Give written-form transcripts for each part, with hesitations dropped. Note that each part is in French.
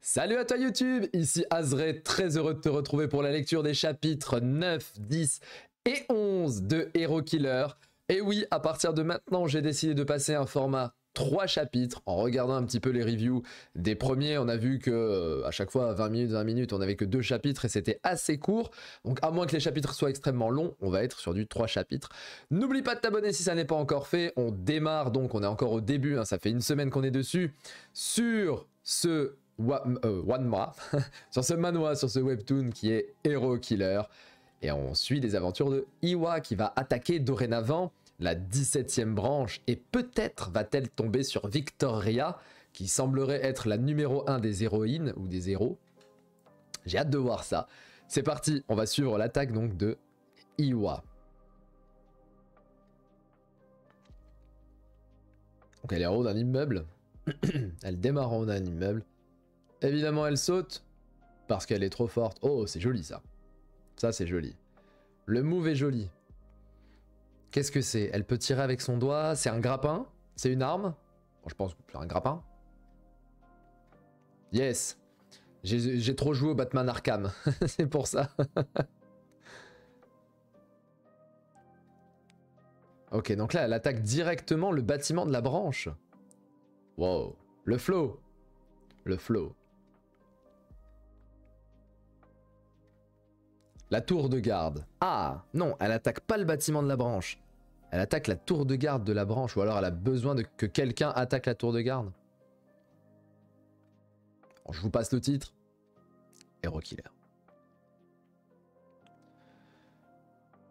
Salut à toi YouTube, ici Azray, très heureux de te retrouver pour la lecture des chapitres 9, 10 et 11 de Hero Killer. Et oui, à partir de maintenant, j'ai décidé de passer un format 3 chapitres. En regardant un petit peu les reviews des premiers, on a vu que à chaque fois 20 minutes, on n'avait que 2 chapitres et c'était assez court. Donc à moins que les chapitres soient extrêmement longs, on va être sur du 3 chapitres. N'oublie pas de t'abonner si ça n'est pas encore fait. On démarre donc, on est encore au début, hein, ça fait une semaine qu'on est dessus, sur ce Wanma, sur ce manhwa, sur ce webtoon qui est Hero Killer. Et on suit les aventures de Iwa qui va attaquer dorénavant la 17e branche. Et peut-être va-t-elle tomber sur Victoria, qui semblerait être la numéro 1 des héroïnes ou des héros. J'ai hâte de voir ça. C'est parti, on va suivre l'attaque donc de Iwa. Donc elle est en haut d'un immeuble. Elle démarre en haut d'un immeuble. Évidemment, elle saute parce qu'elle est trop forte. Oh, c'est joli ça. Ça, c'est joli. Le move est joli. Qu'est-ce que c'est? Elle peut tirer avec son doigt. C'est un grappin? C'est une arme? Bon, je pense que c'est un grappin. Yes. J'ai trop joué au Batman Arkham. C'est pour ça. Ok, donc là, elle attaque directement le bâtiment de la branche. Wow. Le flow. Le flow. La tour de garde. Ah, non, elle attaque pas le bâtiment de la branche. Elle attaque la tour de garde de la branche. Ou alors elle a besoin que quelqu'un attaque la tour de garde. Bon, je vous passe le titre. Hero Killer.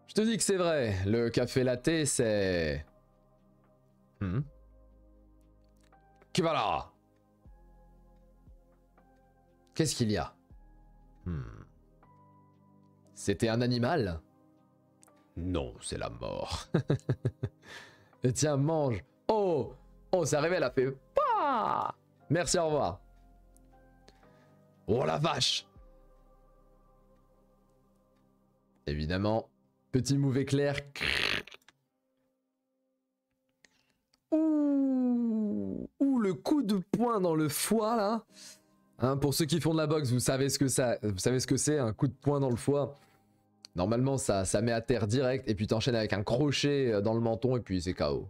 Je te dis que c'est vrai. Le café latte, c'est... Qui va là? Qu'est-ce qu'il y a? C'était un animal? Non, c'est la mort. Et tiens, mange. Oh, oh, ça révèle, elle a fait... Bah, merci, au revoir. Oh la vache. Évidemment, petit move éclair. Ouh, ouh, le coup de poing dans le foie, là. Hein, pour ceux qui font de la boxe, vous savez ce que c'est, un coup de poing dans le foie. Normalement, ça met à terre direct, et puis t'enchaînes avec un crochet dans le menton, et puis c'est KO.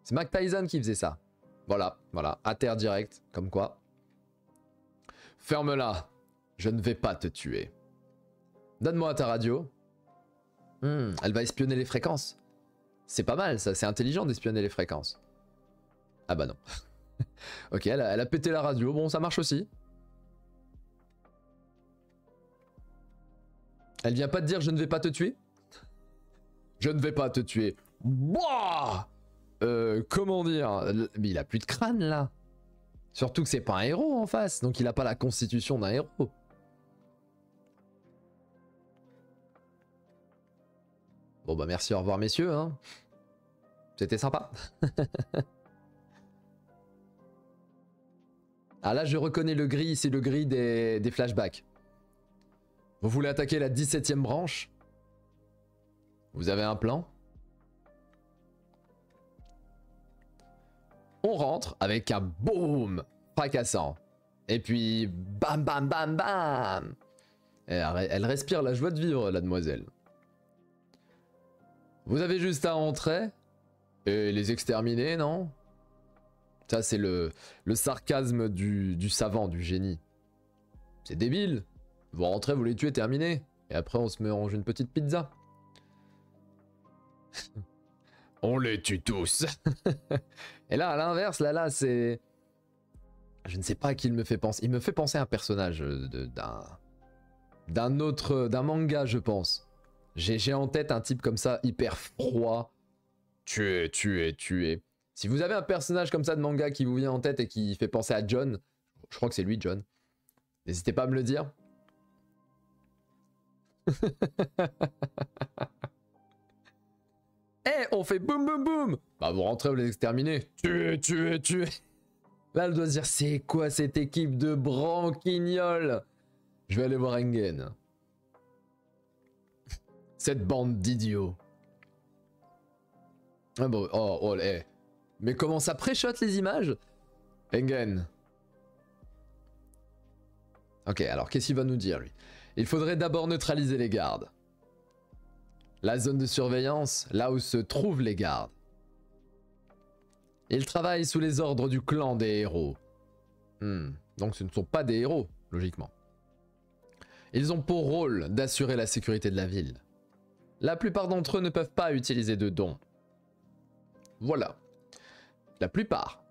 C'est Mike Tyson qui faisait ça. Voilà, voilà, à terre direct, comme quoi. Ferme-la, je ne vais pas te tuer. Donne-moi ta radio. Elle va espionner les fréquences. C'est pas mal, ça, c'est intelligent d'espionner les fréquences. Ah bah non. Ok, elle a pété la radio, bon, ça marche aussi. Elle vient pas te dire je ne vais pas te tuer? Je ne vais pas te tuer. Boah, comment dire? Mais il a plus de crâne là. Surtout que c'est pas un héros en face, donc il a pas la constitution d'un héros. Bon bah merci, au revoir messieurs. Hein. C'était sympa. Ah là je reconnais le gris, c'est le gris des flashbacks. Vous voulez attaquer la 17e branche? Vous avez un plan? On rentre avec un boom fracassant. Et puis bam bam bam bam. Elle respire la joie de vivre, la demoiselle. Vous avez juste à entrer et les exterminer, non? Ça c'est le sarcasme du savant, du génie. C'est débile. Vous rentrez, vous les tuez, terminé. Et après on se mange une petite pizza. On les tue tous. Et là, à l'inverse, là, c'est... Je ne sais pas à qui il me fait penser. Il me fait penser à un personnage d'un manga, je pense. J'ai en tête un type comme ça, hyper froid. Tuer, tuer, tuer. Si vous avez un personnage comme ça de manga qui vous vient en tête et qui fait penser à John, je crois que c'est lui, John. N'hésitez pas à me le dire. Eh, on fait boum boum boum. Bah vous rentrez, vous les exterminez. Tuer, tuer, tuer. Là, elle doit se dire, c'est quoi cette équipe de branquignoles? Je vais aller voir Engen. Cette bande d'idiots. Ah bon, oh, eh. Mais comment ça préchote les images? Engen. Ok, alors qu'est-ce qu'il va nous dire, lui? Il faudrait d'abord neutraliser les gardes. La zone de surveillance, là où se trouvent les gardes. Ils travaillent sous les ordres du clan des héros. Donc ce ne sont pas des héros, logiquement. Ils ont pour rôle d'assurer la sécurité de la ville. La plupart d'entre eux ne peuvent pas utiliser de dons. Voilà. La plupart.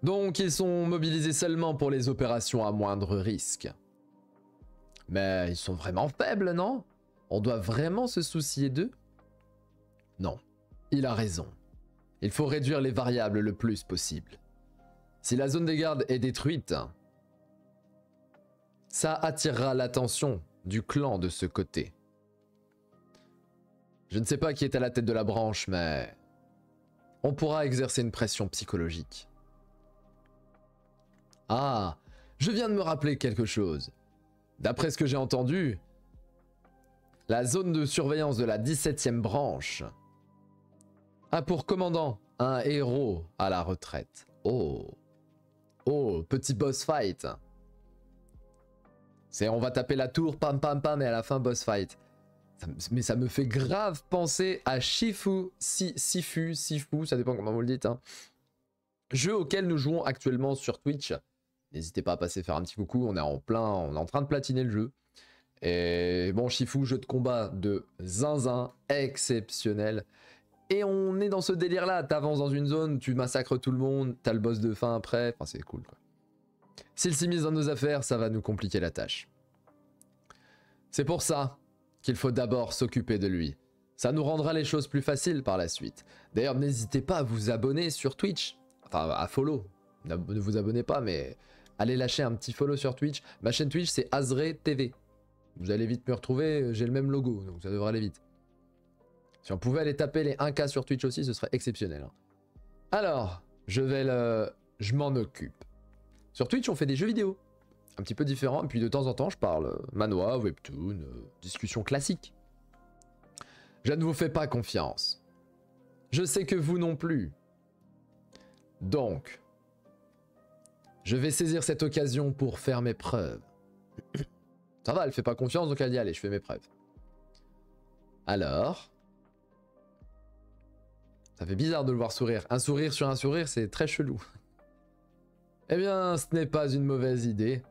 Donc ils sont mobilisés seulement pour les opérations à moindre risque. Mais ils sont vraiment faibles, non? On doit vraiment se soucier d'eux? Non, il a raison. Il faut réduire les variables le plus possible. Si la zone des gardes est détruite, ça attirera l'attention du clan de ce côté. Je ne sais pas qui est à la tête de la branche, mais on pourra exercer une pression psychologique. Ah, je viens de me rappeler quelque chose. D'après ce que j'ai entendu, la zone de surveillance de la 17e branche a pour commandant un héros à la retraite. Oh, oh, petit boss fight. C'est on va taper la tour, pam pam pam, et à la fin boss fight. Mais ça me fait grave penser à Shifu, Sifu, ça dépend comment vous le dites. Hein. Jeu auquel nous jouons actuellement sur Twitch. N'hésitez pas à passer faire un petit coucou, on est en train de platiner le jeu. Et bon, Shifu, jeu de combat de zinzin, exceptionnel. Et on est dans ce délire là, t'avances dans une zone, tu massacres tout le monde, t'as le boss de fin après, enfin c'est cool quoi. S'il s'immisce dans nos affaires, ça va nous compliquer la tâche. C'est pour ça qu'il faut d'abord s'occuper de lui. Ça nous rendra les choses plus faciles par la suite. D'ailleurs, n'hésitez pas à vous abonner sur Twitch. Enfin, à follow. Ne vous abonnez pas, mais allez lâcher un petit follow sur Twitch. Ma chaîne Twitch, c'est Azré TV. Vous allez vite me retrouver, j'ai le même logo, donc ça devrait aller vite. Si on pouvait aller taper les 1K sur Twitch aussi, ce serait exceptionnel. Alors, je m'en occupe. Sur Twitch, on fait des jeux vidéo. Un petit peu différents, et puis de temps en temps, je parle manhwa, webtoon, discussion classique. Je ne vous fais pas confiance. Je sais que vous non plus. Donc, je vais saisir cette occasion pour faire mes preuves. Ça va, elle fait pas confiance, donc elle dit allez, je fais mes preuves. Alors... Ça fait bizarre de le voir sourire. Un sourire sur un sourire, c'est très chelou. Eh bien, ce n'est pas une mauvaise idée.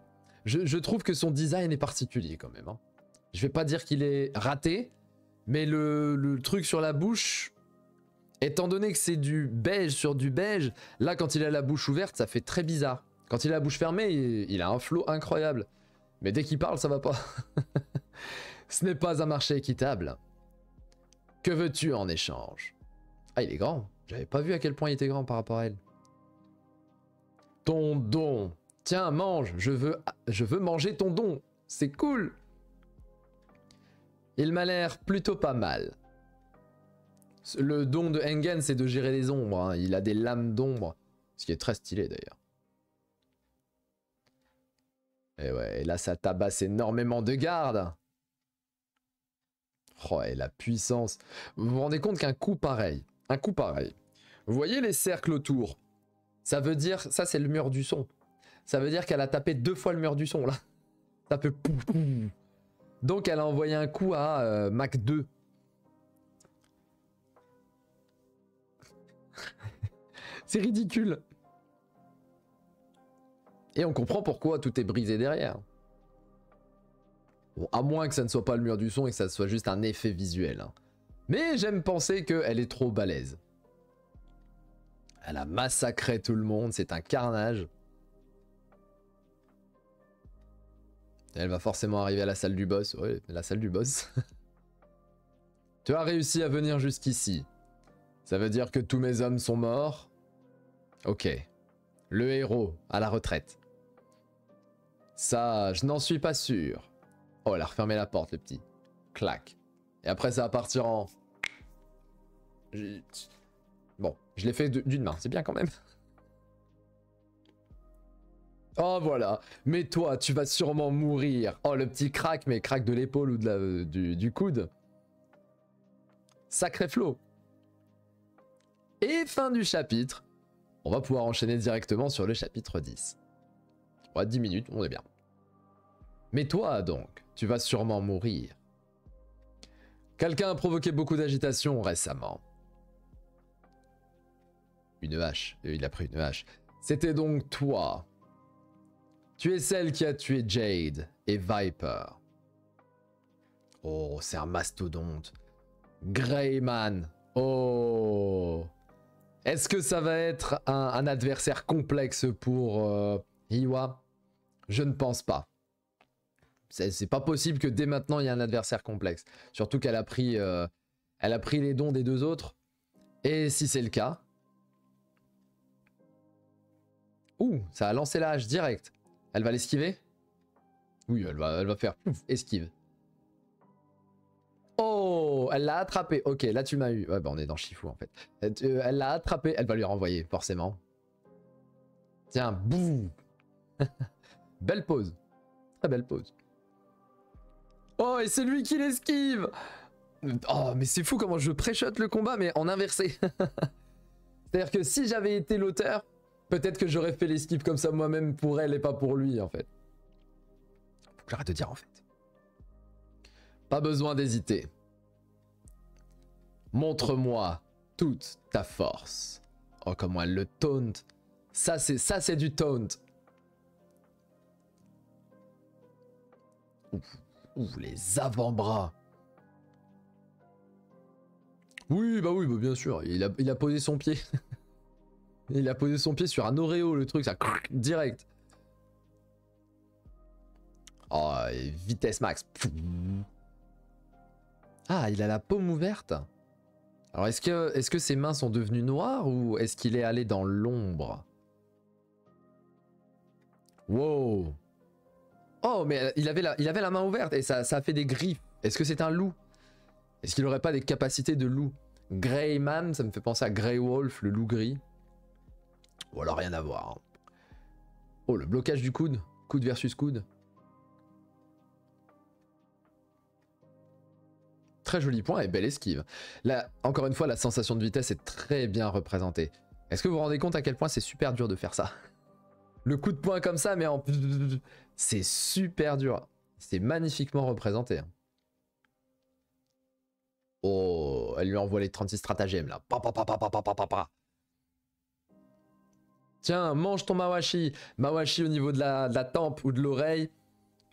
Je trouve que son design est particulier quand même. Hein. Je vais pas dire qu'il est raté, mais le truc sur la bouche, étant donné que c'est du beige sur du beige, là quand il a la bouche ouverte, ça fait très bizarre. Quand il a la bouche fermée, il a un flow incroyable. Mais dès qu'il parle, ça va pas. Ce n'est pas un marché équitable. Que veux-tu en échange? Ah, il est grand. J'avais pas vu à quel point il était grand par rapport à elle. Ton don. Tiens, mange. Je veux manger ton don. C'est cool. Il m'a l'air plutôt pas mal. Le don de Engen, c'est de gérer les ombres. Hein. Il a des lames d'ombre. Ce qui est très stylé d'ailleurs. Et ouais, là ça tabasse énormément de gardes. Oh, et la puissance. Vous vous rendez compte qu'un coup pareil, vous voyez les cercles autour? Ça veut dire, ça c'est le mur du son. Ça veut dire qu'elle a tapé 2 fois le mur du son là. Ça peut... Donc elle a envoyé un coup à Mach 2. C'est ridicule. Et on comprend pourquoi tout est brisé derrière. Bon, à moins que ça ne soit pas le mur du son et que ça soit juste un effet visuel. Hein. Mais j'aime penser qu'elle est trop balèze. Elle a massacré tout le monde, c'est un carnage. Elle va forcément arriver à la salle du boss. Ouais, la salle du boss. Tu as réussi à venir jusqu'ici. Ça veut dire que tous mes hommes sont morts? Ok. Le héros, à la retraite. Ça, je n'en suis pas sûr. Oh, elle a refermé la porte, le petit. Clac. Et après, ça va partir en... Bon, je l'ai fait d'une main, c'est bien quand même. Oh, voilà. Mais toi, tu vas sûrement mourir. Oh, le petit crack, mais crack de l'épaule ou de du coude. Sacré flow. Et fin du chapitre. On va pouvoir enchaîner directement sur le chapitre 10. Ouais, 10 minutes, on est bien. Mais toi donc, tu vas sûrement mourir. Quelqu'un a provoqué beaucoup d'agitation récemment. Une hache. Il a pris une hache. C'était donc toi. Tu es celle qui a tué Jade et Viper. Oh, c'est un mastodonte. Greyman. Oh. Est-ce que ça va être un adversaire complexe pour Hiwa? Je ne pense pas. C'est pas possible que dès maintenant il y ait un adversaire complexe. Surtout qu'elle a pris les dons des deux autres. Et si c'est le cas... Ouh, ça a lancé la hache direct. Elle va l'esquiver? Oui, elle va faire pouf, esquive. Oh, elle l'a attrapé. Ok, là tu m'as eu. Ouais, bah on est dans Shifu en fait. Elle l'a attrapé. Elle va lui renvoyer, forcément. Tiens, boum. Belle pause. Très belle pause. Oh, et c'est lui qui l'esquive. Oh, mais c'est fou comment je pré-shot le combat, mais en inversé. C'est-à-dire que si j'avais été l'auteur, peut-être que j'aurais fait l'esquive comme ça moi-même pour elle et pas pour lui, en fait. Faut que j'arrête de dire, en fait. Pas besoin d'hésiter. Montre-moi toute ta force. Oh, comment elle le taunt. Ça, c'est du taunt. Ouh, les avant-bras. Oui, bah bien sûr. Il a posé son pied. Il a posé son pied sur un Oreo, le truc, ça direct. Oh, vitesse max. Ah, il a la paume ouverte. Alors, est-ce que ses mains sont devenues noires ou est-ce qu'il est allé dans l'ombre? Wow. Oh, mais il avait la main ouverte et ça a fait des griffes. Est-ce que c'est un loup? Est-ce qu'il aurait pas des capacités de loup? Greyman, ça me fait penser à Grey Wolf, le loup gris. Ou alors rien à voir. Oh, le blocage du coude. Coude versus coude. Très joli point et belle esquive. Là, encore une fois, la sensation de vitesse est très bien représentée. Est-ce que vous vous rendez compte à quel point c'est super dur de faire ça? Le coup de poing comme ça, mais en... C'est super dur. C'est magnifiquement représenté. Oh, elle lui envoie les 36 stratagèmes là. Tiens, mange ton Mawashi. Mawashi au niveau de la tempe ou de l'oreille.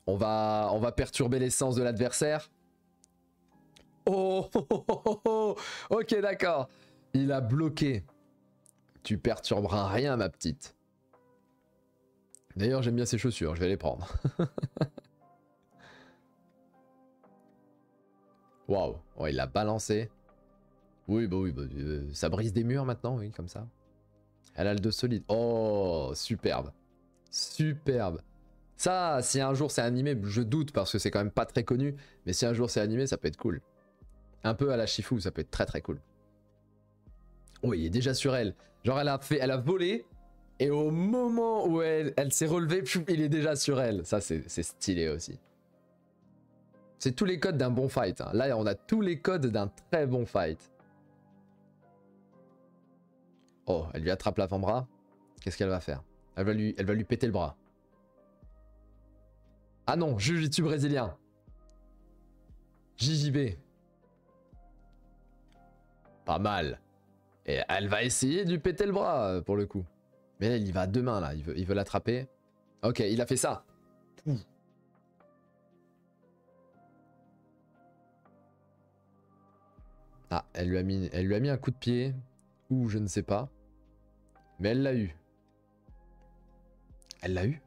On va perturber l'essence de l'adversaire. Oh, ok, d'accord. Il a bloqué. Tu perturberas rien, ma petite. D'ailleurs, j'aime bien ses chaussures, je vais les prendre. Waouh, oh, il l'a balancé. Oui, ça brise des murs maintenant, oui, comme ça. Elle a le dos solide. Oh, superbe. Superbe. Ça, si un jour c'est animé, je doute parce que c'est quand même pas très connu, mais si un jour c'est animé, ça peut être cool. Un peu à la Shifu, ça peut être très très cool. Oh, il est déjà sur elle. Genre, elle a volé, et au moment où elle s'est relevée, il est déjà sur elle. Ça, c'est stylé aussi. C'est tous les codes d'un bon fight. Hein. Là, on a tous les codes d'un très bon fight. Oh, elle lui attrape l'avant-bras. Qu'est-ce qu'elle va faire? Elle va lui péter le bras. Ah non, jiu-jitsu brésilien. JJB. Pas mal. Et elle va essayer de lui péter le bras, pour le coup. Mais là, il y va à deux mains, là. Il veut l'attraper. Ok, il a fait ça. Ah, elle lui a mis un coup de pied. Ou je ne sais pas. Mais elle l'a eu. Elle l'a eu?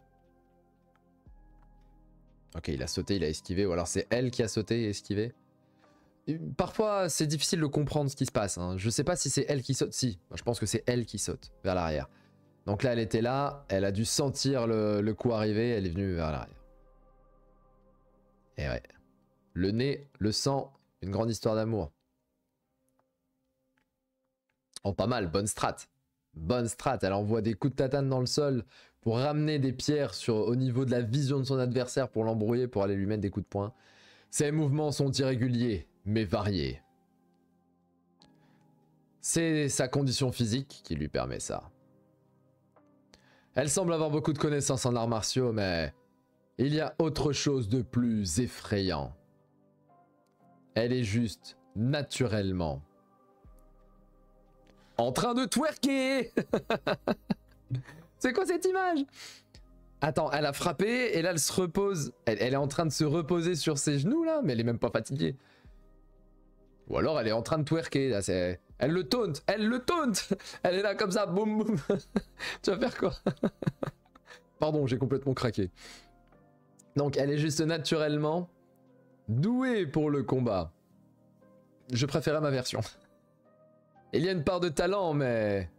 Ok, il a sauté, il a esquivé. Ou alors c'est elle qui a sauté et esquivé. Et parfois, c'est difficile de comprendre ce qui se passe. Hein. Je sais pas si c'est elle qui saute. Si, je pense que c'est elle qui saute vers l'arrière. Donc là, elle était là. Elle a dû sentir le coup arriver. Elle est venue vers l'arrière. Et ouais. Le nez, le sang, une grande histoire d'amour. Oh, pas mal, bonne strat. Bonne strat, elle envoie des coups de tatane dans le sol pour ramener des pierres au niveau de la vision de son adversaire pour l'embrouiller, pour aller lui mettre des coups de poing. Ses mouvements sont irréguliers, mais variés. C'est sa condition physique qui lui permet ça. Elle semble avoir beaucoup de connaissances en arts martiaux, mais Il y a autre chose de plus effrayant. Elle est juste naturellement en train de twerker. C'est quoi cette image? Attends, elle a frappé et là elle se repose. Elle est en train de se reposer sur ses genoux là, mais elle est même pas fatiguée. Ou alors elle est en train de twerker là, elle le taunt, elle le taunt. Elle est là comme ça, boum boum. Tu vas faire quoi? Pardon, j'ai complètement craqué. Donc elle est juste naturellement douée pour le combat. Je préférais ma version. Il y a une part de talent, mais...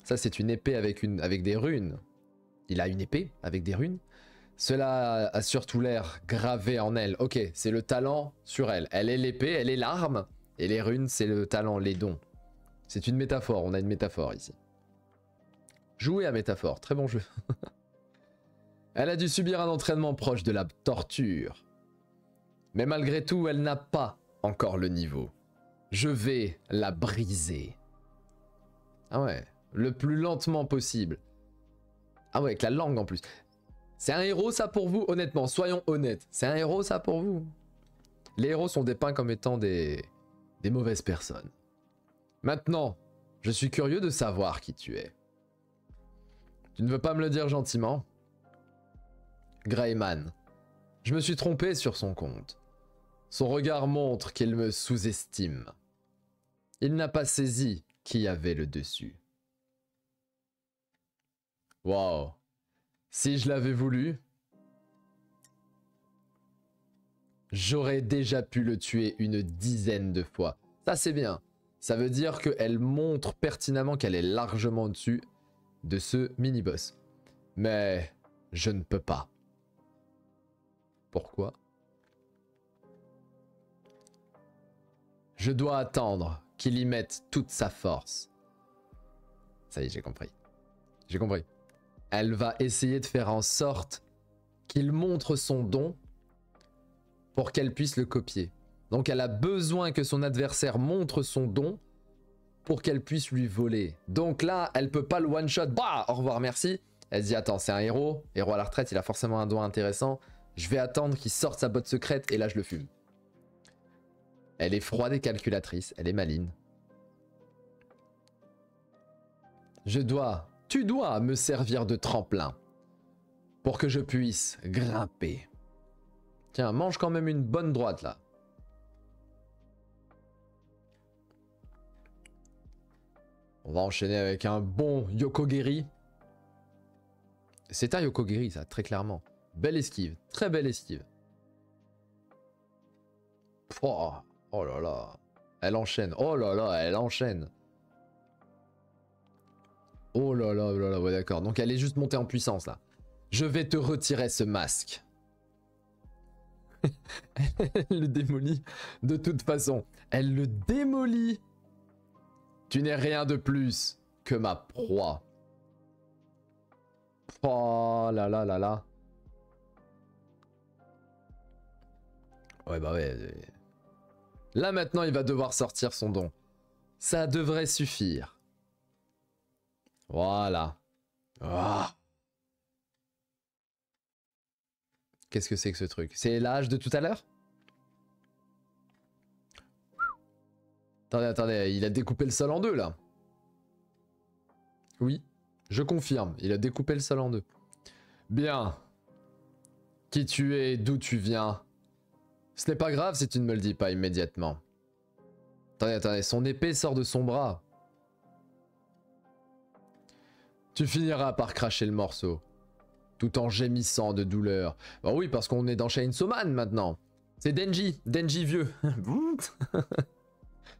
Ça, c'est une épée avec des runes. Il a une épée avec des runes. Cela a surtout l'air gravé en elle. Ok, c'est le talent sur elle. Elle est l'épée, elle est l'arme. Et les runes, c'est le talent, les dons. C'est une métaphore, on a une métaphore ici. Jouer à métaphore, très bon jeu. Elle a dû subir un entraînement proche de la torture. Mais malgré tout, elle n'a pas encore le niveau. Je vais la briser. Ah ouais, le plus lentement possible. Ah ouais, avec la langue en plus. C'est un héros ça pour vous? Honnêtement, soyons honnêtes. C'est un héros ça pour vous? Les héros sont dépeints comme étant des mauvaises personnes. Maintenant, je suis curieux de savoir qui tu es. Tu ne veux pas me le dire gentiment? Greyman. Je me suis trompé sur son compte. Son regard montre qu'il me sous-estime. Il n'a pas saisi qui avait le dessus. Wow. Si je l'avais voulu, j'aurais déjà pu le tuer une dizaine de fois. Ça c'est bien. Ça veut dire qu'elle montre pertinemment qu'elle est largement au-dessus de ce mini-boss. Mais je ne peux pas. Pourquoi? Je dois attendre qu'il y mette toute sa force. Ça y est, j'ai compris. J'ai compris. Elle va essayer de faire en sorte qu'il montre son don pour qu'elle puisse le copier. Donc elle a besoin que son adversaire montre son don pour qu'elle puisse lui voler. Donc là, elle peut pas le one-shot. Bah, au revoir, merci. Elle se dit, attends, c'est un héros. Héros à la retraite, il a forcément un don intéressant. Je vais attendre qu'il sorte sa botte secrète et là, je le fume. Elle est froide et calculatrice. Elle est maligne. Tu dois me servir de tremplin pour que je puisse grimper. Tiens, mange quand même une bonne droite là. On va enchaîner avec un bon Yokogiri. C'est un Yokogiri ça, très clairement. Belle esquive, très belle esquive. Oh, oh là là, elle enchaîne. Oh là là, elle enchaîne. Oh là là, ouais d'accord. Donc elle est juste montée en puissance là. Je vais te retirer ce masque. Elle le démolit. De toute façon, elle le démolit. Tu n'es rien de plus que ma proie. Oh là là là là. Ouais bah ouais. Là maintenant il va devoir sortir son don. Ça devrait suffire. Voilà. Oh. Qu'est-ce que c'est que ce truc? C'est l'âge de tout à l'heure? Attendez, attendez, il a découpé le sol en deux là. Oui, je confirme, il a découpé le sol en deux. Bien. Qui tu es, d'où tu viens. Ce n'est pas grave si tu ne me le dis pas immédiatement. Attendez, attendez, son épée sort de son bras. Tu finiras par cracher le morceau, tout en gémissant de douleur. Bah oui, parce qu'on est dans Chainsaw Man maintenant. C'est Denji, Denji vieux.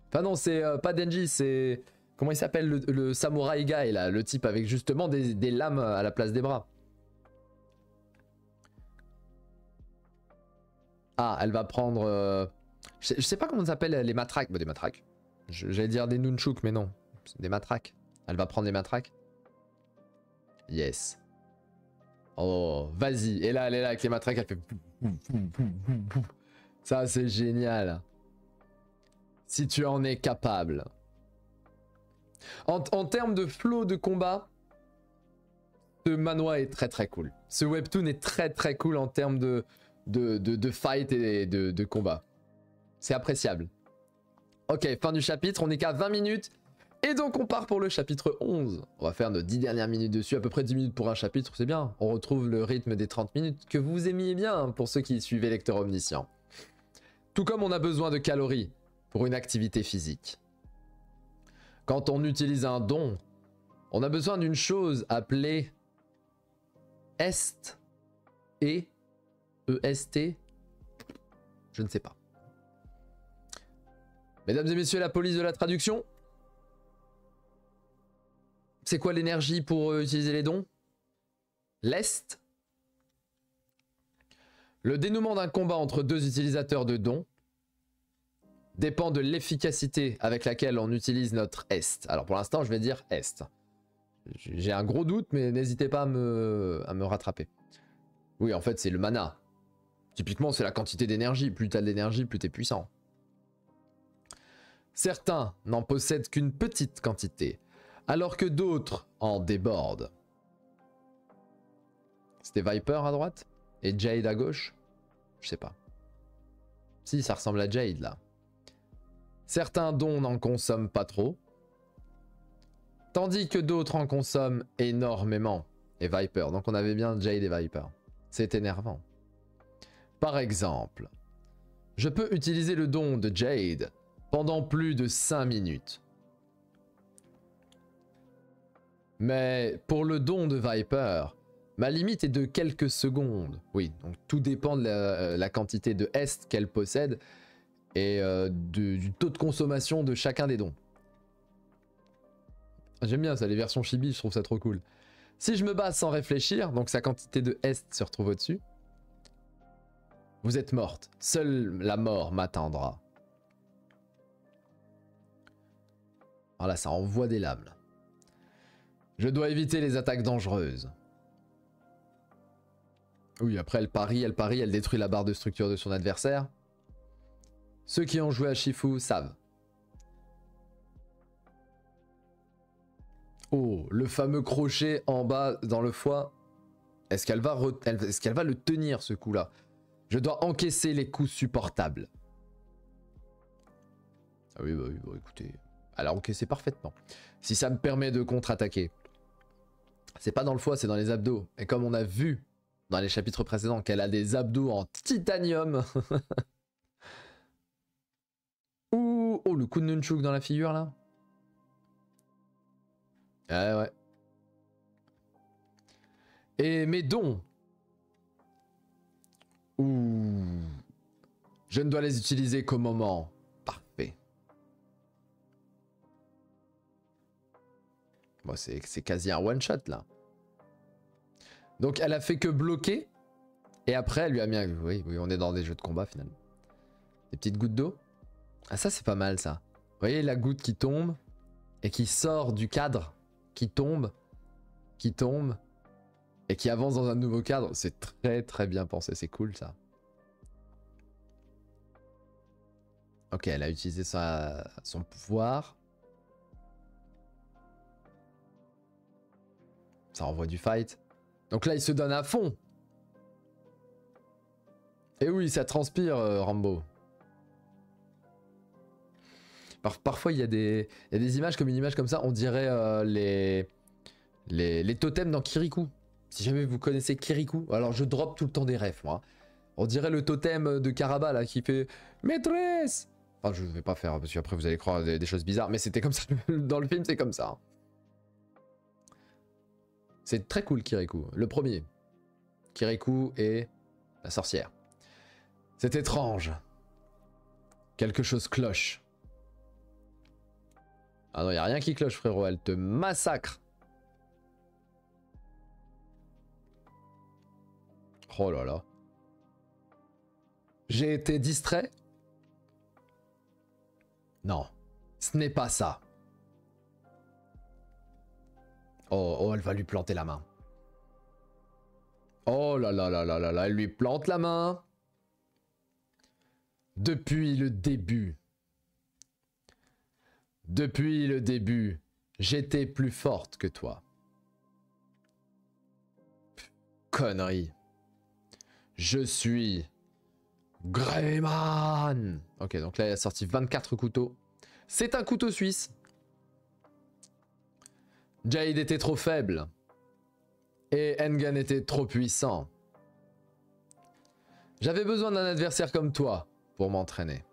Enfin non, c'est pas Denji, c'est... Comment il s'appelle le samouraï guy là, le type avec justement des lames à la place des bras. Ah, elle va prendre... Je sais pas comment ça s'appelle les matraques. Bah, des matraques. J'allais dire des nunchuks, mais non. Des matraques. Elle va prendre les matraques. Yes. Oh, vas-y. Et là, elle est là avec les matraques, elle fait... Ça, c'est génial. Si tu en es capable. En termes de flow de combat, Ce manhwa est très très cool. Ce webtoon est très très cool en termes de fight et de combat. C'est appréciable. Ok, fin du chapitre, on est qu'à 20 minutes. Et donc on part pour le chapitre 11. On va faire nos 10 dernières minutes dessus, à peu près 10 minutes pour un chapitre, c'est bien. On retrouve le rythme des 30 minutes que vous aimiez bien hein, pour ceux qui suivaient Lecteur Omniscient. Tout comme on a besoin de calories pour une activité physique. Quand on utilise un don, on a besoin d'une chose appelée est et EST. Je ne sais pas. Mesdames et messieurs, la police de la traduction. C'est quoi l'énergie pour utiliser les dons? L'est. Le dénouement d'un combat entre deux utilisateurs de dons dépend de l'efficacité avec laquelle on utilise notre est. Alors pour l'instant, je vais dire est. J'ai un gros doute, mais n'hésitez pas à me rattraper. Oui, en fait, c'est le mana. Typiquement, c'est la quantité d'énergie. Plus t'as d'énergie, plus t'es puissant. Certains n'en possèdent qu'une petite quantité, alors que d'autres en débordent. C'était Viper à droite et Jade à gauche? Je sais pas. Si, ça ressemble à Jade là. Certains dons n'en consomment pas trop, tandis que d'autres en consomment énormément. Et Viper, donc on avait bien Jade et Viper. C'est énervant. Par exemple, je peux utiliser le don de Jade pendant plus de 5 minutes. Mais pour le don de Viper, ma limite est de quelques secondes. Oui, donc tout dépend de la quantité de est qu'elle possède et du taux de consommation de chacun des dons. J'aime bien ça, les versions chibi, je trouve ça trop cool. Si je me base sans réfléchir, donc sa quantité de est se retrouve au-dessus, vous êtes morte. Seule la mort m'attendra. Voilà, ça envoie des lames. Je dois éviter les attaques dangereuses. Oui, après elle parie, elle détruit la barre de structure de son adversaire. Ceux qui ont joué à Shifu savent. Oh, le fameux crochet en bas dans le foie. Est-ce qu'elle va, le tenir ce coup-là? Je dois encaisser les coups supportables. Ah oui, bah écoutez, elle a encaissé parfaitement. Si ça me permet de contre-attaquer. C'est pas dans le foie, c'est dans les abdos. Et comme on a vu dans les chapitres précédents qu'elle a des abdos en titanium. Ouh, oh, le coup de nunchuk dans la figure là. Ouais. Et mes dons. Ouh. Je ne dois les utiliser qu'au moment parfait. Bon, c'est quasi un one shot là. Donc elle a fait que bloquer. Et après elle lui a mis un... Oui, on est dans des jeux de combat finalement. Des petites gouttes d'eau. Ah ça c'est pas mal ça. Vous voyez la goutte qui tombe. Et qui sort du cadre. Qui tombe. Et qui avance dans un nouveau cadre. C'est très très bien pensé. C'est cool ça. Ok, elle a utilisé son pouvoir. Ça envoie du fight. Donc là, il se donne à fond. Et oui, ça transpire, Rambo. Parfois, il y a des images comme une image comme ça. On dirait les totems dans Kirikou. Si jamais vous connaissez Kirikou. Alors, je drop tout le temps des refs, moi. On dirait le totem de Karaba, là, qui fait « Maîtresse !» Enfin, je vais pas faire, parce qu'après, vous allez croire des choses bizarres. Mais c'était comme ça. Dans le film, c'est comme ça. C'est très cool, Kirikou. Le premier. Kirikou et la sorcière. C'est étrange. Quelque chose cloche. Ah non, y a rien qui cloche, frérot. Elle te massacre. Oh là là. J'ai été distrait? Non. Ce n'est pas ça. Oh, elle va lui planter la main. Oh là là là là là là, elle lui plante la main. Depuis le début. Depuis le début, j'étais plus forte que toi. conneries. Je suis Greyman. Ok, donc là il a sorti 24 couteaux. C'est un couteau suisse. Jade était trop faible. Et Engan était trop puissant. J'avais besoin d'un adversaire comme toi pour m'entraîner.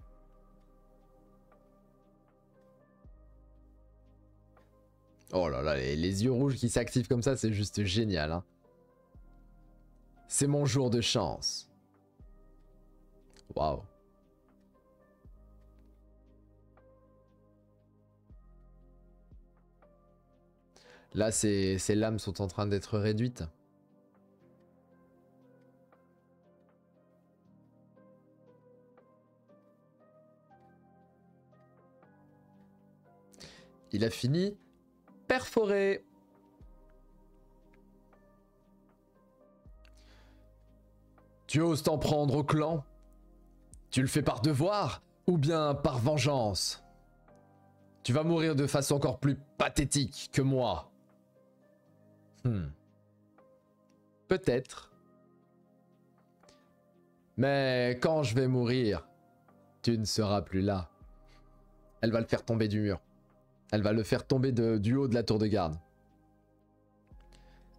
Oh là là, les yeux rouges qui s'activent comme ça, c'est juste génial. Hein. C'est mon jour de chance. Waouh. Là, ces lames sont en train d'être réduites. Il a fini perforé. Tu oses t'en prendre au clan? Tu le fais par devoir ou bien par vengeance? Tu vas mourir de façon encore plus pathétique que moi. Peut-être. Mais quand je vais mourir, tu ne seras plus là. Elle va le faire tomber du mur. Elle va le faire tomber du haut de la tour de garde.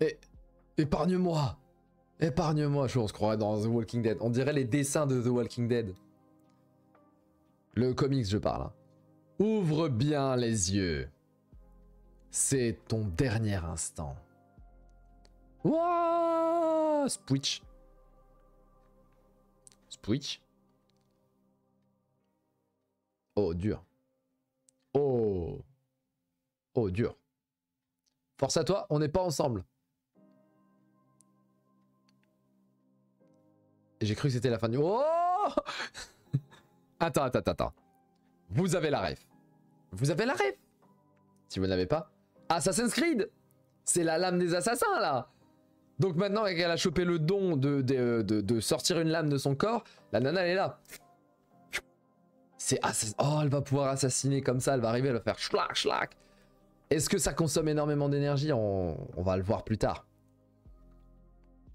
Et épargne-moi. Épargne-moi. On se croirait dans The Walking Dead. On dirait les dessins de The Walking Dead. Le comics, je parle. Hein. Ouvre bien les yeux. C'est ton dernier instant. Wouah! Switch. Switch. Oh, dur. Oh. Oh, dur. Force à toi, on n'est pas ensemble. J'ai cru que c'était la fin du... Oh. Attends. Vous avez la ref. Vous avez la ref. Si vous ne l'avez pas. Assassin's Creed. C'est la lame des assassins, là. Donc maintenant qu'elle a chopé le don de sortir une lame de son corps, la nana, elle est là. C'est oh, elle va pouvoir assassiner comme ça, elle va arriver, elle va faire schlac, schlac. Est-ce que ça consomme énormément d'énergie? On va le voir plus tard.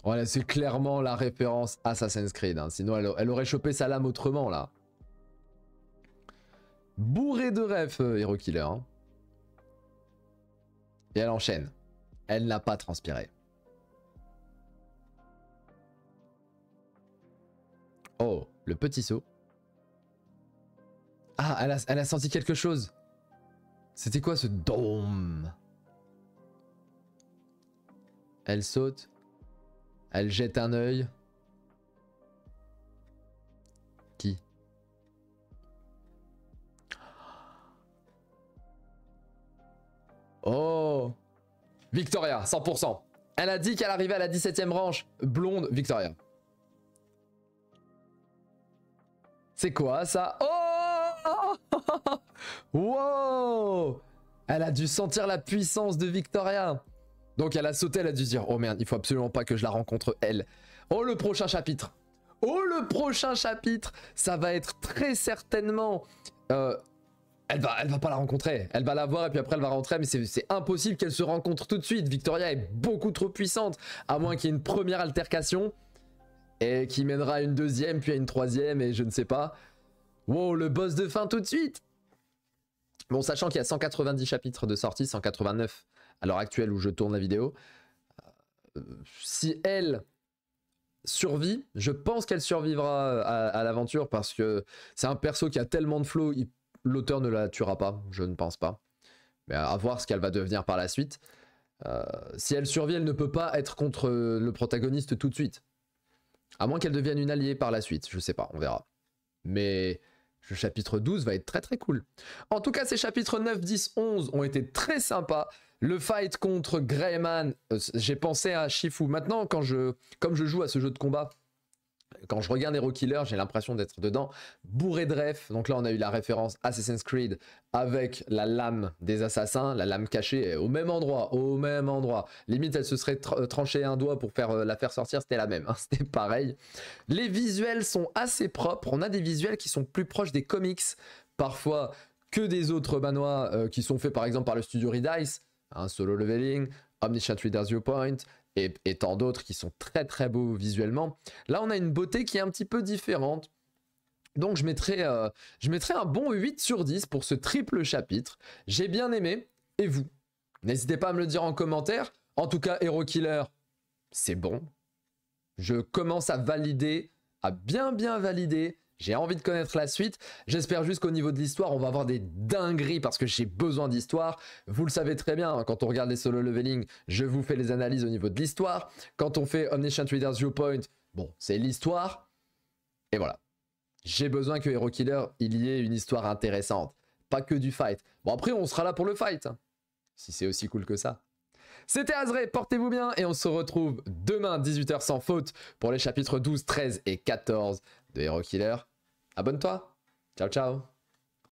Voilà, c'est clairement la référence Assassin's Creed. Hein. Sinon, elle aurait chopé sa lame autrement, là. Bourré de ref, Hero Killer. Hein. Et elle enchaîne. Elle n'a pas transpiré. Oh, le petit saut. Ah, elle a senti quelque chose. C'était quoi ce dôme? Elle saute. Elle jette un œil. Qui? Oh! Victoria, 100%. Elle a dit qu'elle arrivait à la 17e branche. Blonde, Victoria. C'est quoi ça? Oh! Wow! Elle a dû sentir la puissance de Victoria. Donc elle a sauté, elle a dû se dire, oh merde, il faut absolument pas que je la rencontre elle. Oh, le prochain chapitre. Oh, le prochain chapitre. Ça va être très certainement... Elle va pas la rencontrer. Elle va la voir et puis après elle va rentrer. Mais c'est impossible qu'elle se rencontre tout de suite. Victoria est beaucoup trop puissante. À moins qu'il y ait une première altercation. Et qui mènera à une deuxième, puis à une troisième, et je ne sais pas. Wow, le boss de fin tout de suite. Bon, sachant qu'il y a 190 chapitres de sortie, 189 à l'heure actuelle où je tourne la vidéo. Si elle survit, je pense qu'elle survivra à l'aventure parce que c'est un perso qui a tellement de flow, l'auteur ne la tuera pas, je ne pense pas. Mais à voir ce qu'elle va devenir par la suite. Si elle survit, elle ne peut pas être contre le protagoniste tout de suite. À moins qu'elle devienne une alliée par la suite, je sais pas, on verra. Mais le chapitre 12 va être très très cool. En tout cas, ces chapitres 9, 10, 11 ont été très sympas. Le fight contre Greyman, j'ai pensé à Shifu. Maintenant, comme je joue à ce jeu de combat, quand je regarde Hero Killer, j'ai l'impression d'être dedans, bourré de refs. Donc là, on a eu la référence Assassin's Creed avec la lame des assassins, la lame cachée au même endroit, au même endroit. Limite, elle se serait tranché un doigt pour la faire sortir, c'était la même, hein, c'était pareil. Les visuels sont assez propres, on a des visuels qui sont plus proches des comics, parfois que des autres manois qui sont faits par exemple par le studio Redice, hein, Solo Leveling, Omniscient Reader's Viewpoint, et tant d'autres qui sont très très beaux visuellement. Là, on a une beauté qui est un petit peu différente. Donc je mettrai un bon 8 sur 10 pour ce triple chapitre. J'ai bien aimé. Et vous? N'hésitez pas à me le dire en commentaire. En tout cas, Hero Killer, c'est bon. Je commence à valider, à bien valider. J'ai envie de connaître la suite. J'espère juste qu'au niveau de l'histoire, on va avoir des dingueries parce que j'ai besoin d'histoire. Vous le savez très bien, quand on regarde les solo leveling, je vous fais les analyses au niveau de l'histoire. Quand on fait Omniscient Reader's Viewpoint, bon, c'est l'histoire. Et voilà. J'ai besoin que Hero Killer, il y ait une histoire intéressante. Pas que du fight. Bon, après, on sera là pour le fight. Hein, si c'est aussi cool que ça. C'était Azré, portez-vous bien et on se retrouve demain 18h sans faute pour les chapitres 12, 13 et 14 de Hero Killer. Abonne-toi. Ciao, ciao.